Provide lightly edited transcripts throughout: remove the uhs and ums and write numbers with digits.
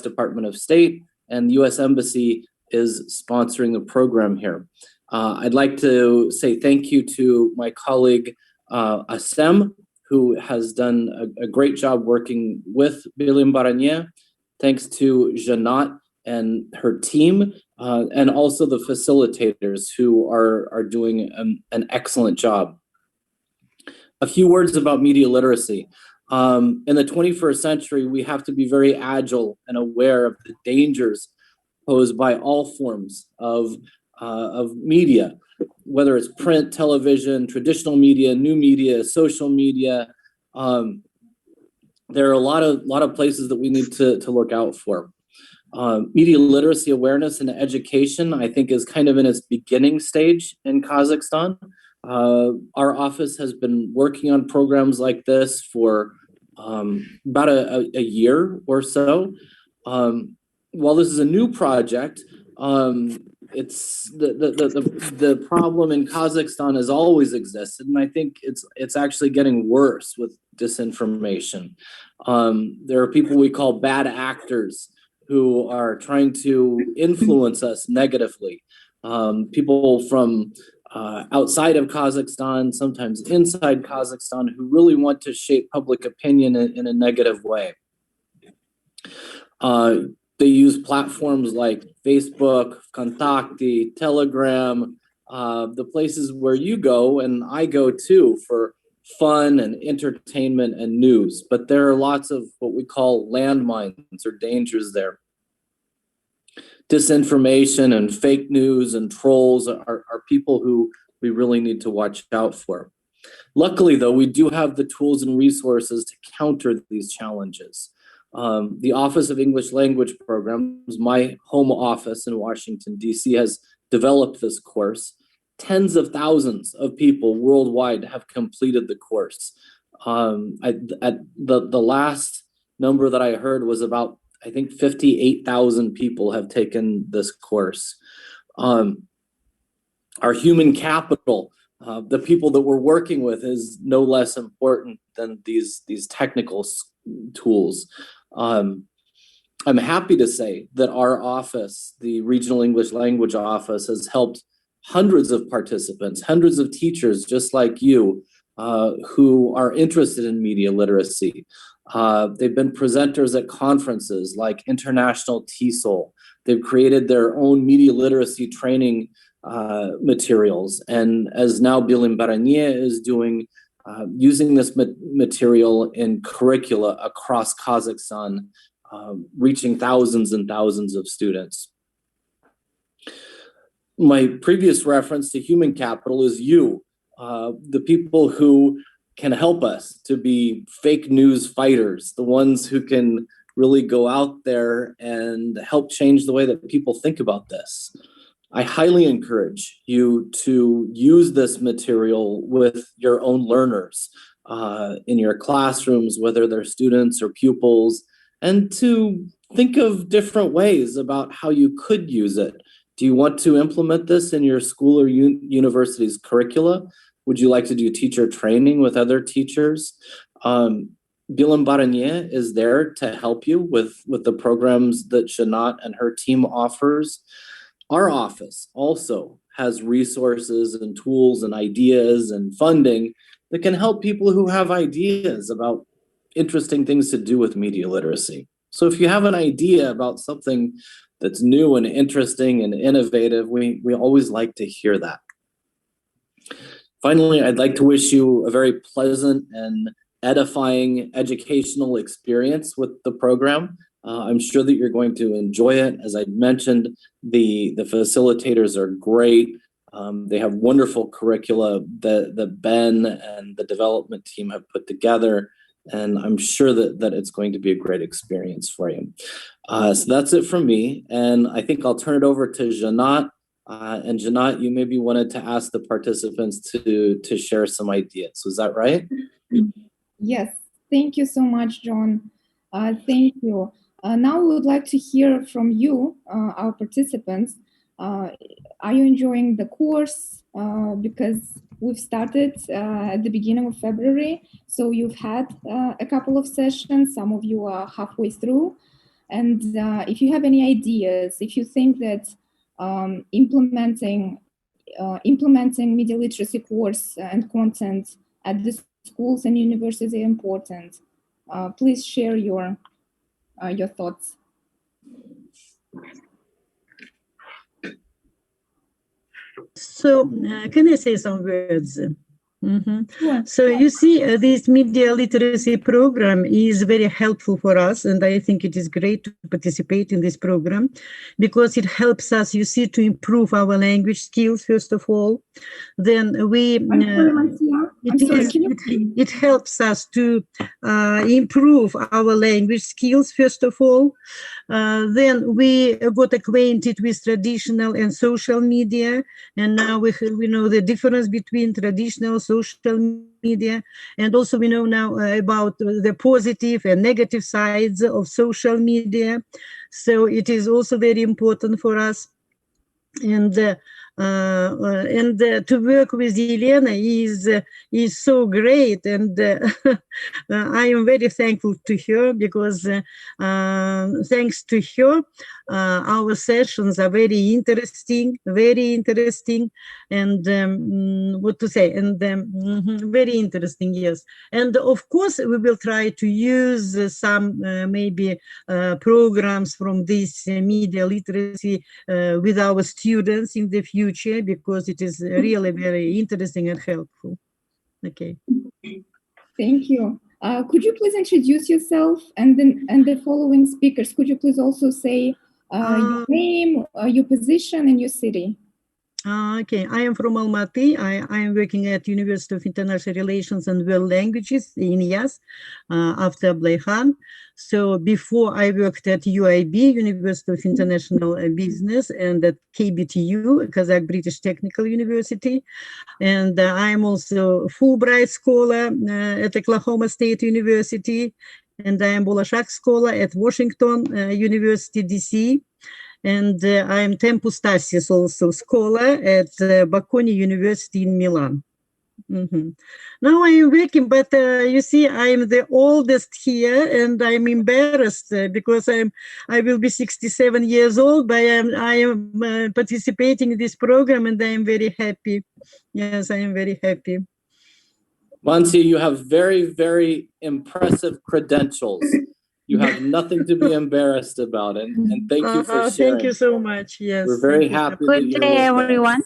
Department of State, and the U.S. Embassy is sponsoring the program here. I'd like to say thank you to my colleague, Asem, who has done a great job working with Bilim Baranier. Thanks to Janat and her team, and also the facilitators who are doing an excellent job. A few words about media literacy. In the 21st century, we have to be very agile and aware of the dangers posed by all forms of media, whether it's print, television, traditional media, new media, social media. There are a lot of places that we need to look out for. Media literacy awareness and education, I think, is kind of in its beginning stage in Kazakhstan. Our office has been working on programs like this for about a year or so. While this is a new project, it's the problem in Kazakhstan has always existed, and I think it's actually getting worse with disinformation. There are people we call bad actors who are trying to influence us negatively. People from outside of Kazakhstan, sometimes inside Kazakhstan, who really want to shape public opinion in a negative way. They use platforms like Facebook, Kontakte, Telegram, the places where you go and I go too for fun and entertainment and news. But there are lots of what we call landmines or dangers there. Disinformation and fake news and trolls are people who we really need to watch out for. Luckily, though, we do have the tools and resources to counter these challenges. The Office of English Language Programs, my home office in Washington, D.C., has developed this course. Tens of thousands of people worldwide have completed the course. The last number that I heard was about, I think, 58,000 people have taken this course. Our human capital, the people that we're working with, is no less important than these technical tools. I'm happy to say that our office, the Regional English Language Office, has helped hundreds of participants, hundreds of teachers just like you, who are interested in media literacy. They've been presenters at conferences like International TESOL. They've created their own media literacy training materials. And as now Bilim Baranier is doing, using this material in curricula across Kazakhstan, reaching thousands and thousands of students. My previous reference to human capital is you, the people who can help us to be fake news fighters, the ones who can really go out there and help change the way that people think about this. I highly encourage you to use this material with your own learners in your classrooms, whether they're students or pupils, and to think of different ways about how you could use it. Do you want to implement this in your school or university's curricula? Would you like to do teacher training with other teachers? Bilim Baranier is there to help you with the programs that Janat and her team offers. Our office also has resources and tools and ideas and funding that can help people who have ideas about interesting things to do with media literacy. So if you have an idea about something that's new and interesting and innovative, we always like to hear that. Finally, I'd like to wish you a very pleasant and edifying educational experience with the program. I'm sure that you're going to enjoy it. As I mentioned, the facilitators are great. They have wonderful curricula that Ben and the development team have put together, and I'm sure that it's going to be a great experience for you. So that's it from me, and I think I'll turn it over to Janat. And Janat, you maybe wanted to ask the participants to share some ideas. Was that right? Yes, thank you so much, John. Thank you. Now we would like to hear from you, our participants. Are you enjoying the course? Because we've started at the beginning of February, so you've had a couple of sessions. Some of you are halfway through. And if you have any ideas, if you think that implementing media literacy course and content at the schools and universities are important, please share your thoughts. So can I say some words? Sure. So you see, this media literacy program is very helpful for us, and I think it is great to participate in this program because it helps us, you see, to improve our language skills, first of all. Then we... It helps us to improve our language skills, first of all. Then we got acquainted with traditional and social media, and now we know the difference between traditional social media, and also we know now about the positive and negative sides of social media. So it is also very important for us. And to work with Elena is so great, and I am very thankful to her because thanks to her, our sessions are very interesting, and what to say, and very interesting, yes. And of course, we will try to use some maybe programs from this media literacy with our students in the future, because it is really very interesting and helpful. Okay. Thank you. Could you please introduce yourself, and then the following speakers? Could you please also say your name, your position, and your city? Okay, I am from Almaty. I am working at University of International Relations and World Languages in IAS after Ablayhan. So before I worked at UIB, University of International Business, and at KBTU, Kazakh British Technical University. And I'm also Fulbright Scholar at Oklahoma State University. And I am Bolashak Scholar at Washington University, DC. And I am Tempus Tasis, also scholar at Bocconi University in Milan. Now I am working, but you see, I am the oldest here, and I'm embarrassed because I will be 67 years old, but I am participating in this program, and I am very happy. Yes, I am very happy. Mansi, you have very, very impressive credentials. You have nothing to be embarrassed about, and thank you for sharing. Thank you so much. Yes, we're very happy that you're with us. Good day, everyone.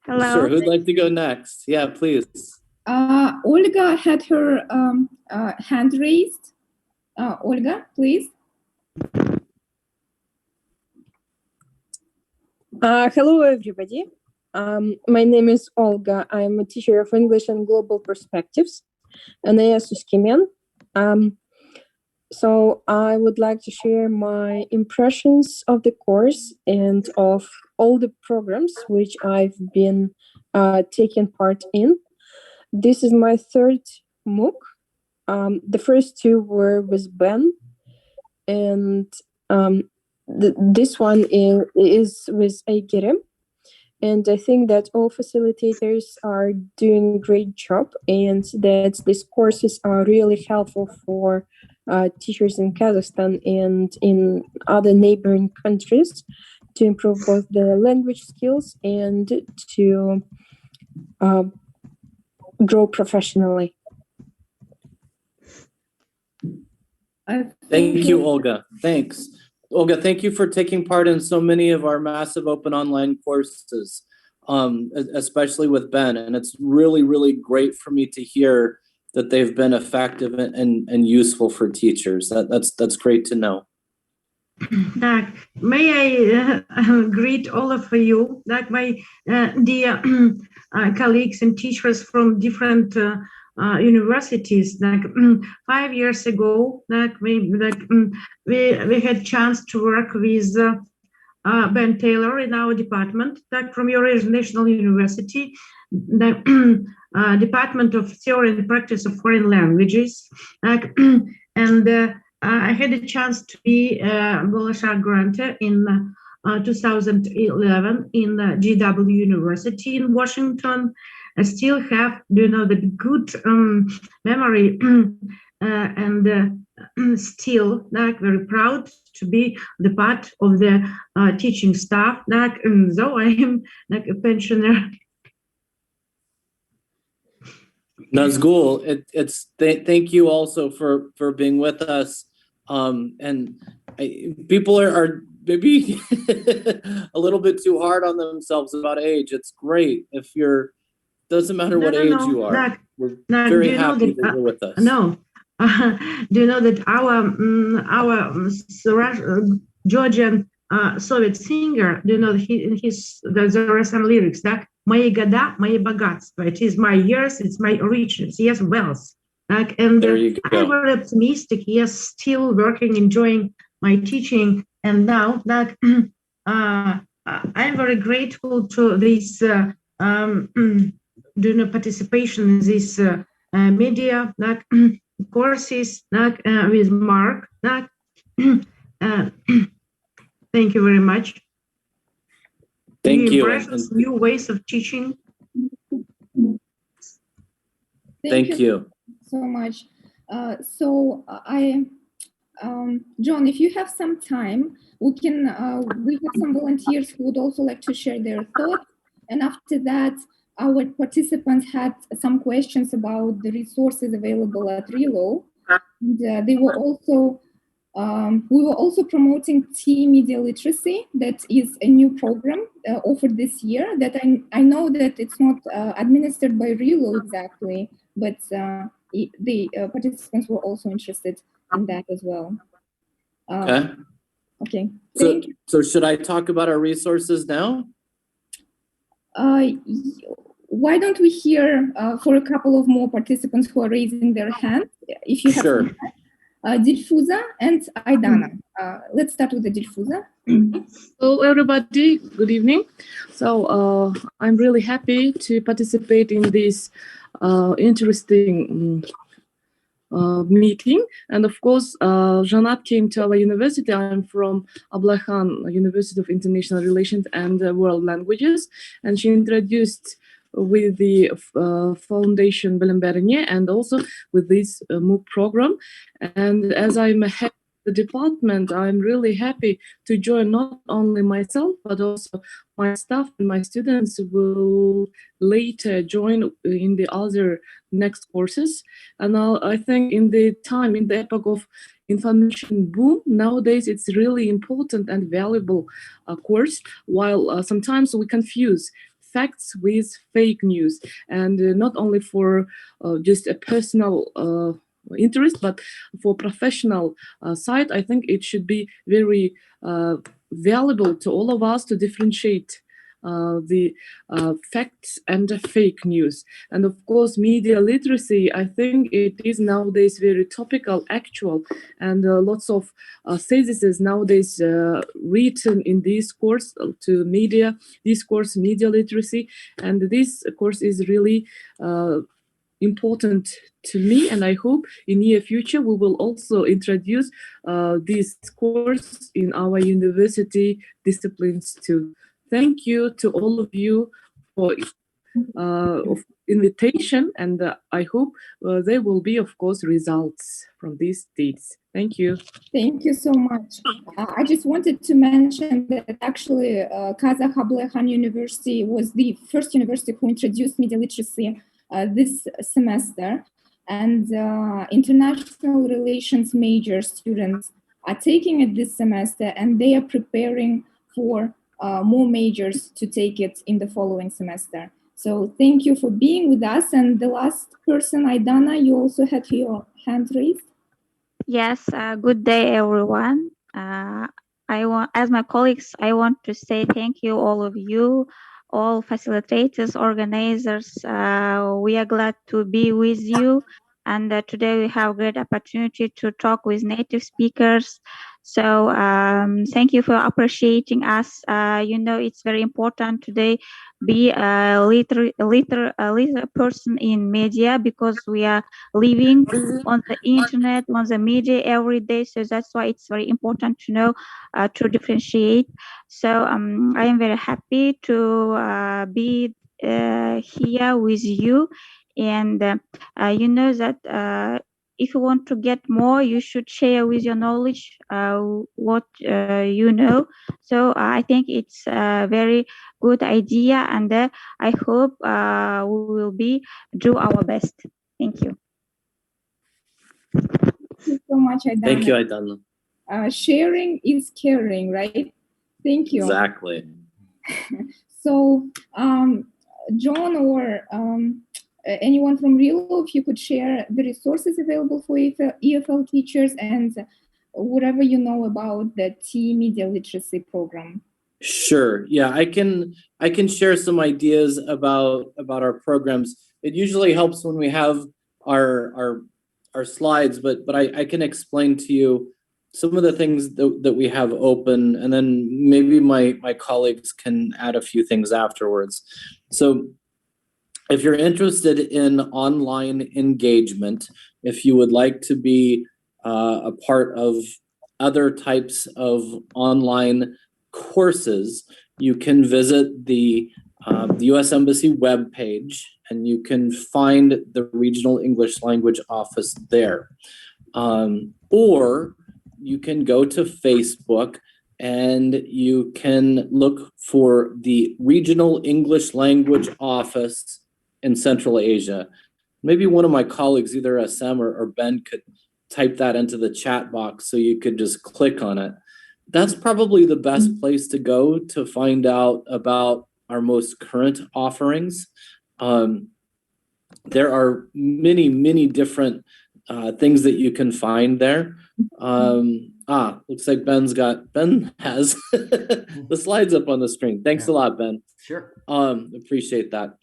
Hello. Sure. Who'd like to go next? Yeah, please. Olga had her hand raised. Olga, please. Hello, everybody. My name is Olga. I'm a teacher of English and Global Perspectives, and Suskimen. So I would like to share my impressions of the course and of all the programs which I've been taking part in. This is my third MOOC. The first two were with Ben, and this one is with Aygerem. And I think that all facilitators are doing a great job, and that these courses are really helpful for teachers in Kazakhstan and in other neighboring countries to improve both their language skills and to grow professionally. Thank you, Olga. Thanks. Olga, thank you for taking part in so many of our massive open online courses, especially with Ben. And it's really, really great for me to hear that they've been effective and useful for teachers. That's great to know. May I greet all of you, like my dear colleagues and teachers from different universities. Like 5 years ago, we had chance to work with Ben Taylor in our department, like from your National University, the Department of Theory and Practice of Foreign Languages, and I had a chance to be Bolashak grantor in 2011 in GW University in Washington. I still have, the good memory, and still very proud to be the part of the teaching staff, though I am a pensioner. Nazgul, thank you also for being with us. People are maybe a little bit too hard on themselves about age. It's great if doesn't matter what age you are. We're very happy that you're with us. No, do you know that our Georgian Soviet singer? Do you know that there are some lyrics that "Мои года, мои богатства." It is my years, it's my riches. Yes, wealth. And there you go. I'm very optimistic. Yes, still working, enjoying my teaching, and now I'm very grateful to this participation in this media courses with Mark. Thank you very much. Thank you. New ways of teaching. Thank you so much. John, if you have some time, we have some volunteers who would also like to share their thoughts. And after that, our participants had some questions about the resources available at RELO. And they were also, we were also promoting Tea Media Literacy. That is a new program offered this year that I know that it's not administered by RELO exactly, but the participants were also interested in that as well. Okay. Okay. So should I talk about our resources now? Why don't we hear for a couple of more participants who are raising their hands? If you have sure. Dilfuza and Aidana. Let's start with the Dilfuza. Hello, everybody. Good evening. So I'm really happy to participate in this interesting meeting. And of course, Janat came to our university. I'm from Ablai Khan University of International Relations and World Languages. And she introduced with the Foundation Bilim Bernier and also with this MOOC program. And as I'm head of the department, I'm really happy to join not only myself, but also my staff and my students will later join in the other next courses. And I think in the epoch of information boom, nowadays it's really important and valuable course, while sometimes we confuse facts with fake news, and not only for just a personal interest, but for professional side, I think it should be very valuable to all of us to differentiate the facts and the fake news. And of course, media literacy, I think it is nowadays very topical, actual, and lots of theses nowadays written in this course to media, this course, media literacy. And this course is really important to me, and I hope in near future we will also introduce this course in our university disciplines too. Thank you to all of you for invitation, and I hope there will be, of course, results from these dates. Thank you. Thank you so much. I just wanted to mention that actually Kazakh Ablai Khan University was the first university who introduced media literacy this semester, and international relations major students are taking it this semester, and they are preparing for more majors to take it in the following semester. So thank you for being with us. And the last person, Aidana, you also had your hand raised. Yes, good day, everyone. As my colleagues, I want to say thank you, all of you, all facilitators, organizers. We are glad to be with you. And today we have a great opportunity to talk with native speakers. So thank you for appreciating us. It's very important today be a literate person in media, because we are living on the internet, on the media every day. So that's why it's very important to know to differentiate. So I am very happy to be here with you. And you know that if you want to get more, you should share with your knowledge what you know. So I think it's a very good idea, and I hope we will do our best. Thank you. Thank you so much, Aidana. Thank you, Aidana. Sharing is caring, right? Thank you. Exactly. So, John or anyone from Relo, if you could share the resources available for EFL teachers and whatever you know about the T Media Literacy Program. Sure. Yeah, I can share some ideas about our programs. It usually helps when we have our slides, but I can explain to you some of the things that we have open, and then maybe my colleagues can add a few things afterwards. So if you're interested in online engagement, if you would like to be a part of other types of online courses, you can visit the U.S. Embassy webpage, and you can find the Regional English Language Office there. Or you can go to Facebook and you can look for the Regional English Language Office in Central Asia. Maybe one of my colleagues, either SM or Ben, could type that into the chat box so you could just click on it. That's probably the best place to go to find out about our most current offerings. There are many different things that you can find there. Looks like Ben has the slides up on the screen. Thanks a lot, Ben. Sure. Appreciate that.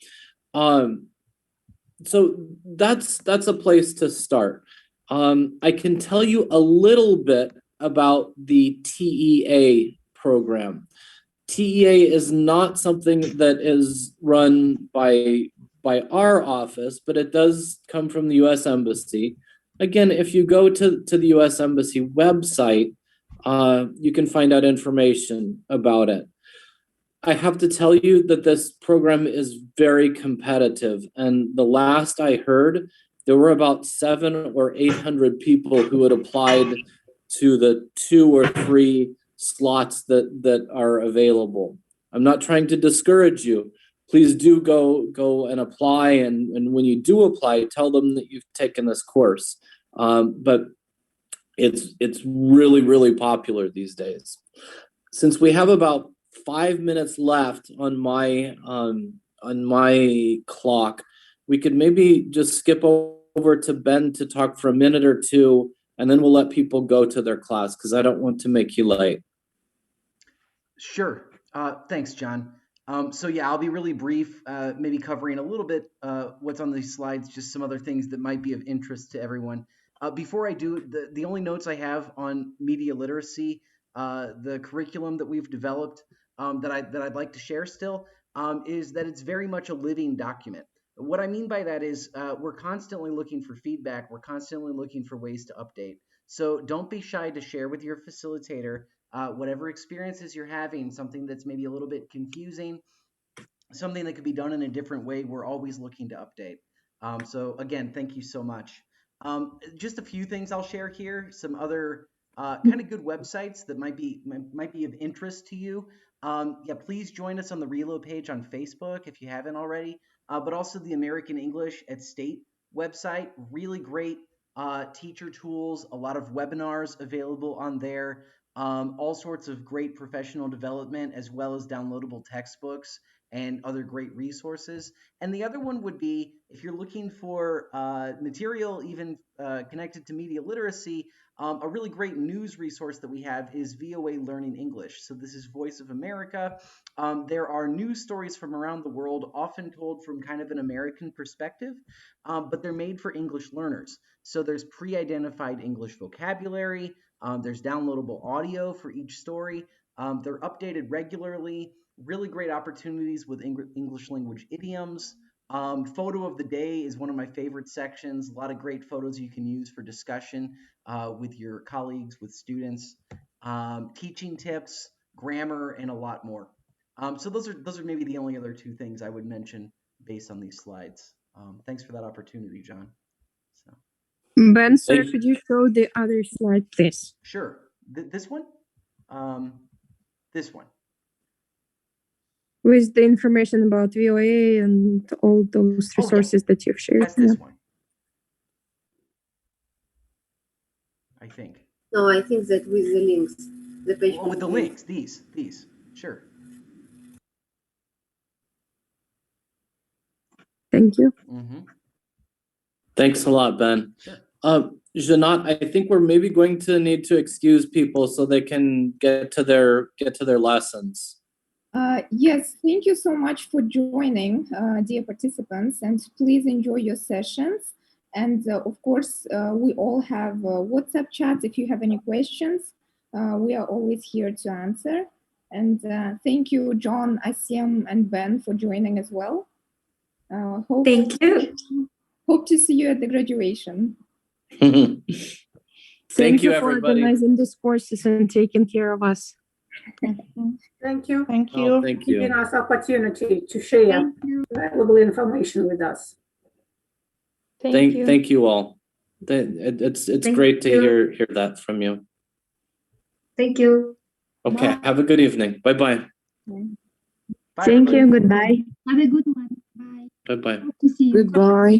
So that's a place to start. I can tell you a little bit about the TEA program. TEA is not something that is run by our office, but it does come from the U.S. Embassy. Again, if you go to the U.S. Embassy website, you can find out information about it. I have to tell you that this program is very competitive, and the last I heard, there were about 700 or 800 people who had applied to the 2 or 3 slots that are available. I'm not trying to discourage you. Please do go and apply, and when you do apply, tell them that you've taken this course. But it's really popular these days. Since we have about 5 minutes left on my clock, we could maybe just skip over to Ben to talk for a minute or two, and then we'll let people go to their class because I don't want to make you late. Sure. Thanks, John. So yeah, I'll be really brief, maybe covering a little bit what's on these slides, just some other things that might be of interest to everyone. Before I do, the only notes I have on media literacy, the curriculum that we've developed that I'd like to share still, is that it's very much a living document. What I mean by that is we're constantly looking for feedback. We're constantly looking for ways to update. So don't be shy to share with your facilitator whatever experiences you're having, something that's maybe a little bit confusing, something that could be done in a different way. We're always looking to update. So again, thank you so much. Just a few things I'll share here, some other kind of good websites that might be of interest to you. Yeah, please join us on the Relo page on Facebook if you haven't already, but also the American English at State website. Really great teacher tools, a lot of webinars available on there, all sorts of great professional development, as well as downloadable textbooks and other great resources. And the other one would be, if you're looking for material even connected to media literacy, a really great news resource that we have is Voa Learning English. So this is Voice of America. There are news stories from around the world, often told from kind of an American perspective, but they're made for English learners. So there's pre-identified English vocabulary, there's downloadable audio for each story. They're updated regularly, really great opportunities with English language idioms. Photo of the day is one of my favorite sections. A lot of great photos you can use for discussion with your colleagues, with students. Teaching tips, grammar, and a lot more. So those are maybe the only other 2 things I would mention based on these slides. Thanks for that opportunity, John. So. Ben, sir, Thank- could you show the other slide, please? Sure. This one? This one. With the information about VOA and all those Oh, yeah. resources that you've shared. That's this one. I think. No, I think that with the links, the page Well, with the links, these. Sure. Thank you. Mm-hmm. Thanks a lot, Ben. Sure. Janat, I think we're maybe going to need to excuse people so they can get to their lessons. Yes, thank you so much for joining, dear participants, and please enjoy your sessions. And of course, we all have WhatsApp chats. If you have any questions, we are always here to answer. And thank you, John, Asim, and Ben for joining as well. Thank you. Hope to see you at the graduation. Thank you, for everybody. organizing these courses and taking care of us. Thank you. Thank Oh, thank you. Giving us opportunity to share valuable information with us. Thank you all. It's Thank great to you. hear that from you. Thank you. Okay, Bye. have a good evening. Bye-bye. Bye, everybody. Goodbye. Have a good one. Bye. Bye-bye. Hope to see you. Goodbye.